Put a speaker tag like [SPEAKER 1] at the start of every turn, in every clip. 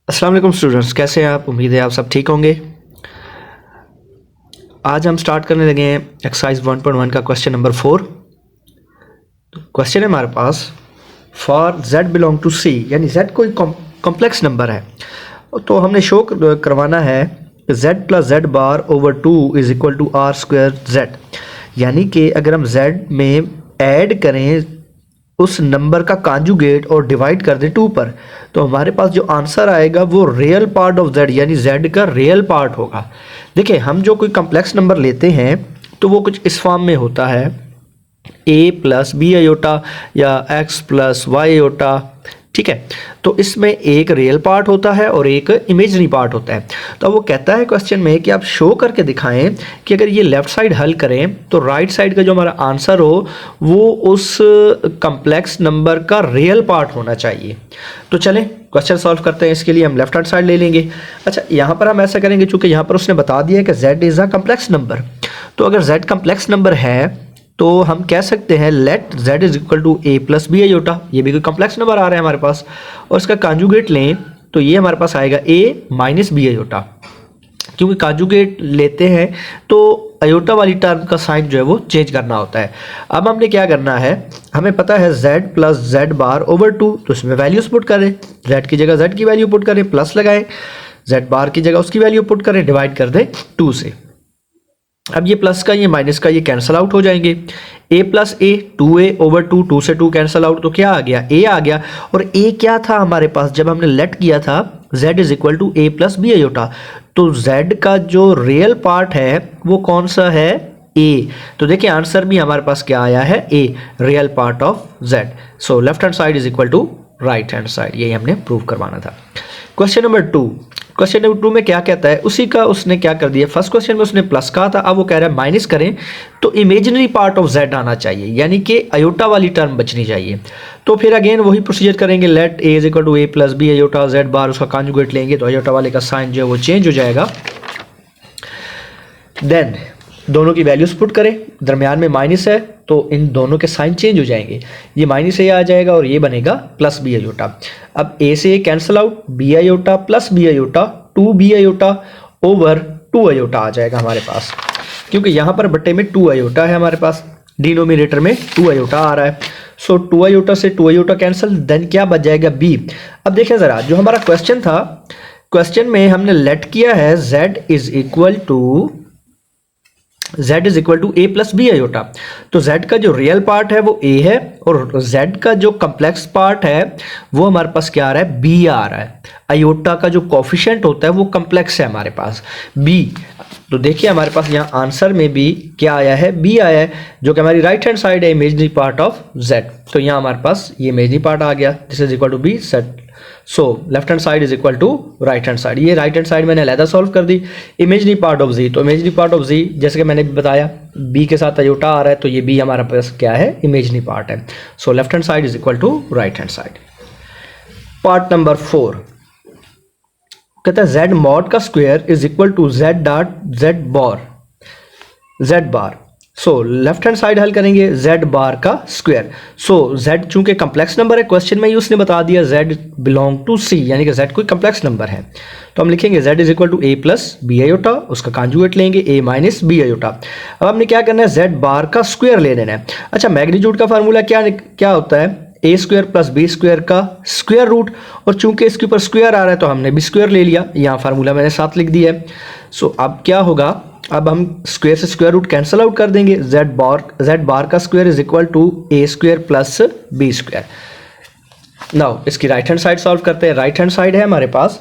[SPEAKER 1] अस्सलाम वालेकुम स्टूडेंट्स, कैसे हैं आप? उम्मीद है आप सब ठीक होंगे। आज हम स्टार्ट करने लगे हैं एक्सरसाइज 1.1 का क्वेश्चन नंबर 4। क्वेश्चन है हमारे पास, for z belong to c, यानी z कोई कॉम्प्लेक्स नंबर है तो हमने शो करवाना है z plus z bar over 2 is equal to r square z। यानी कि अगर हम z में ऐड करें उस नंबर का कॉन्जुगेट और डिवाइड कर दें 2 पर, तो हमारे पास जो आंसर आएगा वो रियल पार्ट ऑफ z यानी z का रियल पार्ट होगा। देखिए, हम जो कोई कॉम्प्लेक्स नंबर लेते हैं तो वो कुछ इस फॉर्म में होता है a प्लस बी आयोटा या x प्लस वाई आयोटा। ठीक है, तो इसमें एक रियल पार्ट होता है और एक इमेजनरी पार्ट होता है। तो वो कहता है क्वेश्चन में कि आप शो करके दिखाएं कि अगर ये लेफ़्ट साइड हल करें तो राइट साइड का जो हमारा आंसर हो वो उस कम्प्लेक्स नंबर का रियल पार्ट होना चाहिए। तो चलें क्वेश्चन सॉल्व करते हैं। इसके लिए हम लेफ्ट हैंड साइड ले लेंगे। अच्छा, यहाँ पर हम ऐसा करेंगे चूँकि यहाँ पर उसने बता दिया है कि z is a complex number, तो अगर z कम्प्लेक्स नंबर है तो हम कह सकते हैं let z is equal to a plus b iota. ये भी कोई कॉम्प्लेक्स नंबर आ रहा है हमारे पास, और इसका कॉन्जुगेट लें तो ये हमारे पास आएगा a माइनस बी आयोटा। क्योंकि कॉन्जुगेट लेते हैं तो आयोटा वाली टर्म का साइन जो है वो चेंज करना होता है। अब हमने क्या करना है, हमें पता है z plus z bar over 2, तो इसमें वैल्यूज पुट करें। z की जगह z की वैल्यू पुट करें, प्लस लगाएं, z बार की जगह उसकी वैल्यू पुट करें, डिवाइड कर दें 2 से। अब ये प्लस का ये माइनस का ये कैंसिल आउट हो जाएंगे। a plus A 2a over 2, 2 से 2 कैंसिल आउट, तो क्या आ गया, a आ गया। और a क्या था हमारे पास जब हमने लेट किया था, z is equal to a plus b iota. तो z का जो रियल पार्ट है वो कौन सा है, a। तो देखिए आंसर भी हमारे पास क्या आया है, a real part of z। So left hand side is equal to right hand side, यही हमने प्रूव करवाना था। क्वेश्चन नंबर 2, क्वेश्चन नंबर 2 में क्या कहता है, उसी का उसने क्या कर दिया, फर्स्ट क्वेश्चन में उसने प्लस कहा था, अब वो कह रहा है माइनस करें तो इमेजिनरी पार्ट ऑफ z आना चाहिए, यानी कि आयोटा वाली टर्म बचनी चाहिए। तो फिर अगेन वही प्रोसीजर करेंगे, let a is equal to a plus b iota z bar, उसका कॉन्जुगेट लेंगे तो आयोटा वाले का साइन जो है वो चेंज हो जाएगा। देन दोनों की वैल्यूज पुट करें, दरमियान में माइनस है तो इन दोनों के साइन चेंज हो जाएंगे, ये माइनस ए आ जाएगा और ये बनेगा प्लस बी आयोटा। अब ए से a cancel out, b iota plus b iota 2 b iota over 2 iota आ जाएगा हमारे पास, क्योंकि यहाँ पर बट्टे में 2 आयोटा है हमारे पास, डिनोमिनेटर में 2 आयोटा आ रहा है। सो 2 आयोटा से 2 आयोटा कैंसिल, देन क्या बच जाएगा b। अब देखें ज़रा, जो हमारा क्वेश्चन था, क्वेश्चन में हमने लेट किया है z is equal to a plus b iota. तो z का जो रियल पार्ट है वो a है और z का जो कम्प्लेक्स पार्ट है वो हमारे पास क्या आ रहा है, b आ रहा है। आयोटा का जो कोफिशिएंट होता है वो कम्प्लेक्स है हमारे पास b। तो देखिए हमारे पास यहाँ आंसर में भी क्या आया है, b आया है, जो कि हमारी राइट हैंड साइड है, इमेजनरी पार्ट ऑफ z। तो यहाँ हमारे पास ये इमेजनरी पार्ट आ गया, this is equal to b set. So left hand side is equal to right hand side. ये राइट हैंड साइड मैंने अलहदा सॉल्व कर दी। इमेजनरी पार्ट ऑफ z, तो इमेजनरी पार्ट ऑफ z जैसे कि मैंने बताया b के साथ आयोटा आ रहा है, तो ये b हमारा पास क्या है, इमेजनरी पार्ट है। So left hand side is equal to right hand side. Part number 4 कहता है z मॉड का square is equal to z dot z bar. So left hand side हल करेंगे, z बार का स्क्वायर। सो z चूंकि complex number है, question में ही उसने बता दिया z बिलोंग टू c, यानी कि z कोई कम्प्लेक्स नंबर है, तो हम लिखेंगे z is equal to a plus b iota, उसका कॉन्जुगेट लेंगे a माइनस बी आयोटा। अब हमने क्या करना है, z बार का स्क्वायर ले लेना है। अच्छा, मैग्नीट्यूड का फार्मूला क्या होता है, a square plus b square का स्क्वायर रूट, और चूंकि इसके ऊपर स्क्वायर आ रहा है तो हमने बी स्क्वायर ले लिया, यहाँ फार्मूला मैंने साथ लिख दिया है। सो अब क्या होगा, अब हम स्क्वायर से स्क्वायर रूट कैंसिल आउट कर देंगे, z बार का square is equal to a square plus b square. Now इसकी राइट हैंड साइड सॉल्व करते हैं। राइट हैंड साइड है हमारे पास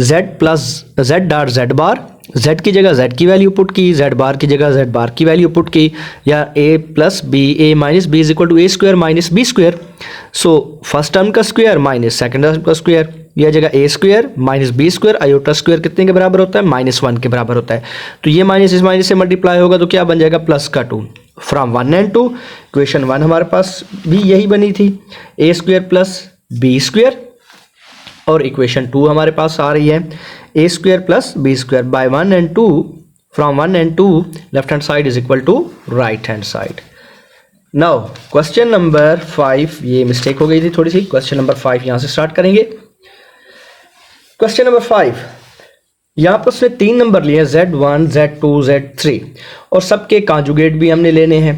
[SPEAKER 1] z plus z dot z bar, z की जगह z की वैल्यू पुट की, z बार की जगह z बार की वैल्यू पुट की, या a plus b, a minus b is equal to a square minus b square. So first term का स्क्वायर माइनस सेकंड टर्म का स्क्वायर, यह जगह a square minus b square, iota square कितने के बराबर होता है, -1 के बराबर होता है। तो ये माइनस इस माइनस से मल्टीप्लाई होगा तो क्या बन जाएगा, प्लस का 2 फ्रॉम 1 एंड 2। इक्वेशन 1 हमारे पास भी यही बनी थी, a square plus b square, और इक्वेशन 2 हमारे पास आ रही है a square plus b square by 1 and 2, from 1 and 2 left hand side is equal to right hand side. Now question number 5, ये मिस्टेक हो गई थी थोड़ी सी, क्वेश्चन नंबर 5 यहाँ से स्टार्ट करेंगे। क्वेश्चन नंबर 5, यहाँ पर उसने 3 नंबर लिए हैं Z1, Z2, Z3 और सबके कॉन्जुगेट भी हमने लेने हैं।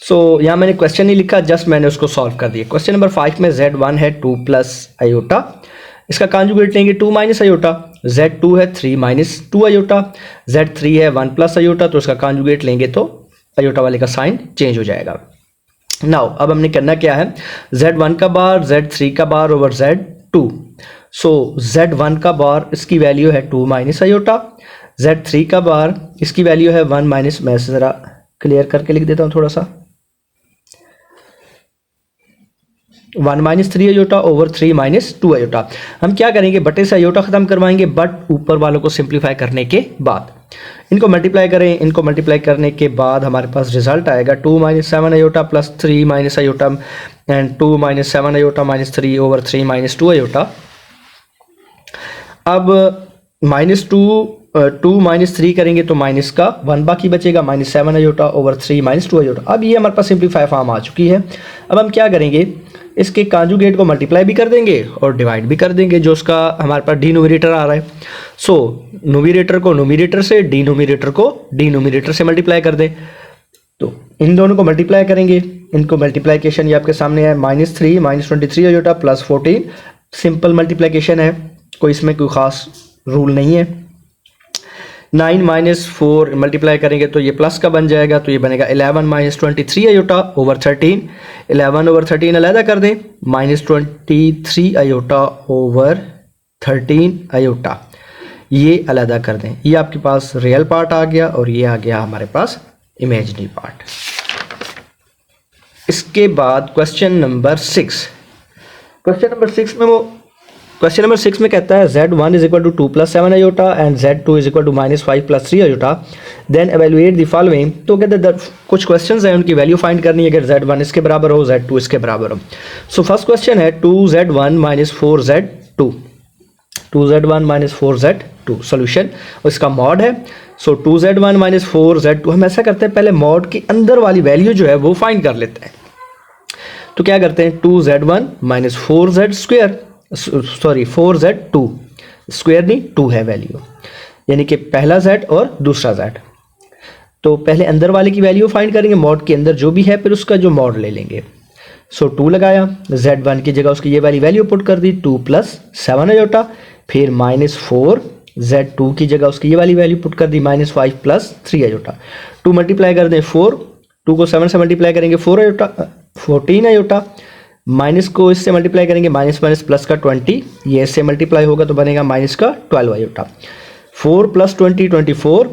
[SPEAKER 1] सो यहाँ मैंने क्वेश्चन नहीं लिखा, जस्ट मैंने उसको सॉल्व कर दिया। क्वेश्चन नंबर 5 में Z1 है 2 प्लस आयोटा, इसका कॉन्जुगेट लेंगे 2 माइनस आयोटा। Z2 है 3 माइनस 2 आयोटा। Z3 है 1 प्लस आयोटा, तो इसका कॉन्जुगेट लेंगे तो आयोटा वाले का साइन चेंज हो जाएगा। नाउ अब हमने करना क्या है, Z1 का बार Z3 का बार ओवर Z2। सो Z1 का बार इसकी वैल्यू है 2 माइनस आयोटा, Z3 का बार इसकी वैल्यू है 1 माइनस, मैं ज़रा क्लियर करके लिख देता हूँ थोड़ा सा, 1 minus 3 iota over 3 minus 2 iota. हम क्या करेंगे, बटे से आयोटा खत्म करवाएंगे, बट ऊपर वालों को सिंप्लीफाई करने के बाद इनको मल्टीप्लाई करें। इनको मल्टीप्लाई करने के बाद हमारे पास रिजल्ट आएगा 2 minus 7 iota plus 3 minus iota and 2 minus 7 iota minus 3 over 3 minus 2 iota. अब -2 माइनस 3 करेंगे तो माइनस का 1 बाकी बचेगा, minus 7 iota over 3 minus 2 iota. अब ये हमारे पास सिंप्लीफाई फॉर्म आ चुकी है। अब हम क्या करेंगे, इसके कॉन्जुगेट को मल्टीप्लाई भी कर देंगे और डिवाइड भी कर देंगे, जो उसका हमारे पास डिनोमिनेटर आ रहा है। सो नोमिनेटर को नोमिनेटर से, डिनोमिनेटर को डिनोमिनेटर से मल्टीप्लाई कर दें। तो इन दोनों को मल्टीप्लाई करेंगे, इनको मल्टीप्लाइकेशन ये आपके सामने है, -3 minus 23 iota plus 14। Simple multiplication है, कोई इसमें कोई ख़ास रूल नहीं है। 9 माइनस 4 मल्टीप्लाई करेंगे तो ये प्लस का बन जाएगा, तो ये बनेगा 11 माइनस 23 आयोटा ओवर 13। 11 ओवर 13 अलहदा कर दें, -23 आयोटा ओवर 13 आयोटा, ये अलहदा कर दें। ये आपके पास रियल पार्ट आ गया और ये आ गया हमारे पास इमेजिनरी पार्ट। इसके बाद क्वेश्चन नंबर 6। क्वेश्चन नंबर 6 में कहता है Z1 is equal to 2 plus 7 iota and Z2 is equal to -5 plus 3 iota, then evaluate the following. तो कहते हैं कुछ क्वेश्चंस हैं, उनकी वैल्यू फाइंड करनी है, अगर Z1 इसके बराबर हो, Z2 इसके बराबर हो। सो फर्स्ट क्वेश्चन है 2Z1 minus 4Z2, 2Z1 minus 4Z2 solution, और इसका मॉड है। सो 2Z1 माइनस 4Z2, हम ऐसा करते हैं पहले मॉड के अंदर वाली वैल्यू जो है वो फाइंड कर लेते हैं। तो क्या करते हैं, 2Z1 minus 4Z square, sorry 4Z2 square नहीं, 2 है वैल्यू, यानी कि पहला Z और दूसरा Z। तो पहले अंदर वाले की वैल्यू फाइंड करेंगे, मॉड के अंदर जो भी है फिर उसका जो मॉड ले लेंगे। सो 2 लगाया, Z1 की जगह उसकी ये वाली वैल्यू पुट कर दी 2 प्लस 7 आयोटा, फिर -4 Z2 की जगह उसकी ये वाली वैल्यू पुट कर दी -5 प्लस 3 आयोटा। 2 मल्टीप्लाई कर दें 4, 2 को 7 से मल्टीप्लाई करेंगे 4 आयोटा 14 आयोटा, माइनस को इससे मल्टीप्लाई करेंगे माइनस माइनस प्लस का 20, ये इससे मल्टीप्लाई होगा तो बनेगा माइनस का 12 आयोटा। 4 प्लस 20 24,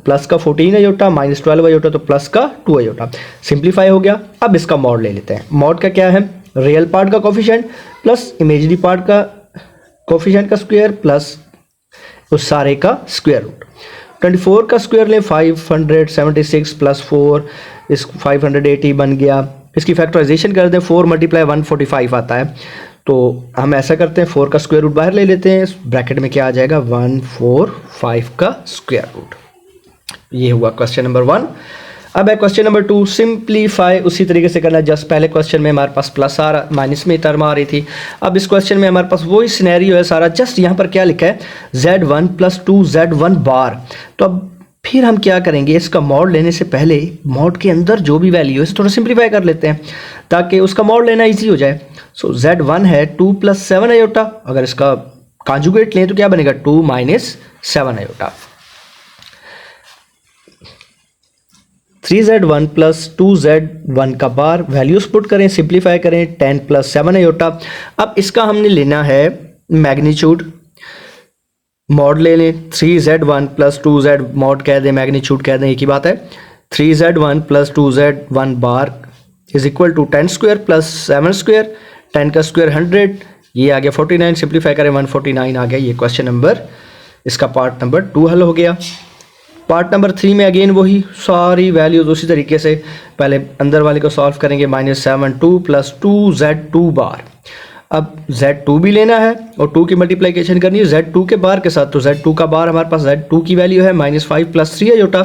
[SPEAKER 1] प्लस का 14 आयोटा माइनस 12 आयोटा, तो प्लस का 2 आयोटा। सिंप्लीफाई हो गया। अब इसका मॉड ले लेते हैं। मॉड का क्या है, रियल पार्ट का कोफिशिएंट प्लस इमेजिनरी पार्ट का कोफिशिएंट का स्क्वायर प्लस उस सारे का स्क्वायर रूट। 24 का स्क्वायर लें 576 प्लस 4 इस 580 बन गया। इसकी फैक्टराइजेशन कर दें, 4 मल्टीप्लाई 145 आता है, तो हम ऐसा करते हैं 4 का स्क्वायर रूट बाहर ले लेते हैं, ब्रैकेट में क्या आ जाएगा 145 का स्क्वायर रूट। ये हुआ क्वेश्चन नंबर 1। अब है क्वेश्चन नंबर 2, सिंप्लीफाई उसी तरीके से करना। जस्ट पहले क्वेश्चन में हमारे पास प्लस आ रहा, माइनस में टर्म आ रही थी। अब इस क्वेश्चन में हमारे पास वही सिनेरियो है सारा, जस्ट यहाँ पर क्या लिखा है Z1 प्लस 2Z1 बार। तो अब फिर हम क्या करेंगे, इसका मॉड लेने से पहले मॉड के अंदर जो भी वैल्यू है इसे थोड़ा सिंप्लीफाई कर लेते हैं ताकि उसका मॉड लेना इजी हो जाए। सो Z1 है 2 प्लस 7 आयोटा, अगर इसका कॉन्जुगेट लें तो क्या बनेगा 2 minus 7 iota. 3Z1 plus 2Z1 का बार, वैल्यूज पुट करें, सिंप्लीफाई करें, 10 प्लस 7 आयोटा। अब इसका हमने लेना है मैग्नीट्यूड, मॉड ले लें 3Z1 प्लस 2Z, मॉड कह दें मैग्नीट्यूड कह दें, एक ही बात है। 3Z1 plus 2Z1 bar is equal to 10 square plus 7 square, 10 का स्क्वायर 100, ये आ गया 49, सिंप्लीफाई करें 149 आ गया। ये क्वेश्चन नंबर, इसका पार्ट नंबर 2 हल हो गया। पार्ट नंबर 3 में अगेन वही सारी वैल्यूज उसी तरीके से, पहले अंदर वाले को सॉल्व करेंगे, -7 2 प्लस 2Z2 बार। अब Z2 भी लेना है और 2 की मल्टीप्लिकेशन करनी है Z2 के बार के साथ, तो Z2 का बार हमारे पास Z2 की वैल्यू है -5 plus 3 iota,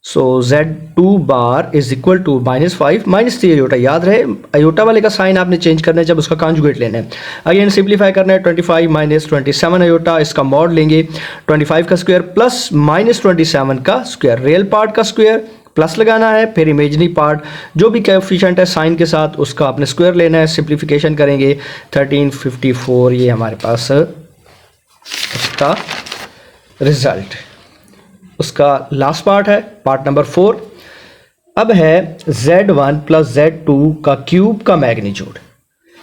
[SPEAKER 1] so Z2 bar is equal to -5 -3 iota. याद रहे अयोटा वाले का साइन आपने चेंज करना है जब उसका कॉन्जुगेट लेना है। अगेन सिंप्लीफाई करना है, 25 - 27 अयोटा, इसका मॉड लेंगे 25 का स्क्वायर प्लस -27 का स्क्वायर, रियल पार्ट का स्क्वायर प्लस लगाना है, फिर इमेजनरी पार्ट जो भी कोएफिशिएंट है साइन के साथ उसका आपने स्क्वायर लेना है। सिंप्लीफिकेशन करेंगे 1354, ये हमारे पास इसका रिजल्ट। उसका लास्ट पार्ट है पार्ट नंबर 4। अब है Z1 प्लस Z2 का क्यूब का मैग्नीट्यूड।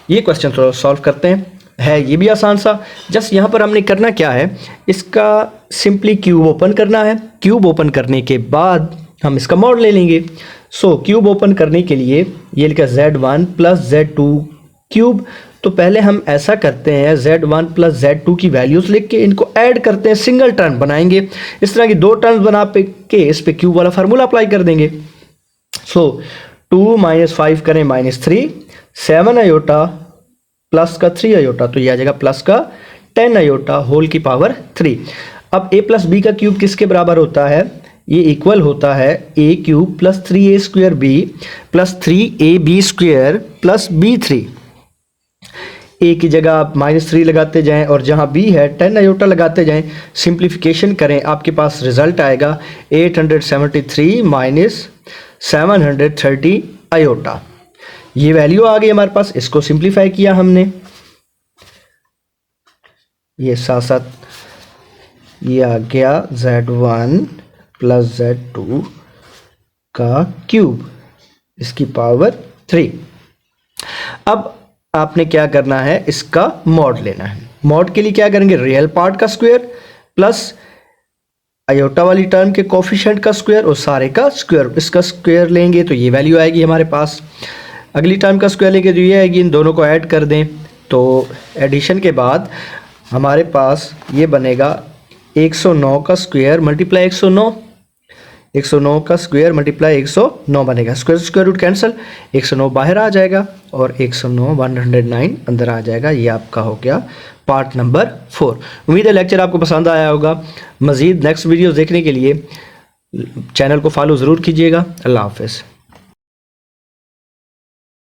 [SPEAKER 1] ये क्वेश्चन थोड़ा सॉल्व करते हैं, है ये भी आसान सा। जस्ट यहाँ पर हमने करना क्या है, इसका सिंपली क्यूब ओपन करना है। क्यूब ओपन करने के बाद हम इसका मॉड ले लेंगे। सो क्यूब ओपन करने के लिए ये लिखा Z1 प्लस Z2 क्यूब। तो पहले हम ऐसा करते हैं, Z1 प्लस Z2 की वैल्यूज़ लिख के इनको ऐड करते हैं, सिंगल टर्म बनाएंगे। इस तरह की 2 टर्म्स बना के इस पे क्यूब वाला फार्मूला अप्लाई कर देंगे। सो 2 - 5 करें -3, 7 अयोटा प्लस का 3 अयोटा, तो ये आ जाएगा प्लस का 10 अयोटा होल की पावर 3। अब a प्लस बी का क्यूब किसके बराबर होता है, ये इक्वल होता है a cube plus 3a square b plus 3ab square plus b3। a की जगह आप -3 लगाते जाएं और जहां b है 10 अयोटा लगाते जाएं। सिंप्लीफिकेशन करें, आपके पास रिजल्ट आएगा 873 माइनस 730 अयोटा। ये वैल्यू आ गई हमारे पास, इसको सिंप्लीफाई किया हमने, ये साथ साथ ये आ गया Z1 प्लस Z2 का क्यूब, इसकी पावर 3। अब आपने क्या करना है, इसका मॉड लेना है। मॉड के लिए क्या करेंगे, रियल पार्ट का स्क्वायर प्लस अयोटा वाली टर्म के कोफिशिएंट का स्क्वायर और सारे का स्क्वायर, इसका स्क्वायर लेंगे तो ये वैल्यू आएगी हमारे पास। अगली टर्म का स्क्वायर लेंगे तो ये आएगी, इन दोनों को ऐड कर दें तो एडिशन के बाद हमारे पास ये बनेगा 109 का स्क्वायर मल्टीप्लाई 109, 109 का स्क्वायर मल्टीप्लाई 109 बनेगा। स्क्वायर स्क्वायर रूट कैंसिल, 109 बाहर आ जाएगा और 109 109 अंदर आ जाएगा। ये आपका हो गया पार्ट नंबर 4। उम्मीद है लेक्चर आपको पसंद आया होगा। मज़ीद नेक्स्ट वीडियो देखने के लिए चैनल को फॉलो ज़रूर कीजिएगा। अल्लाह हाफ़िज़।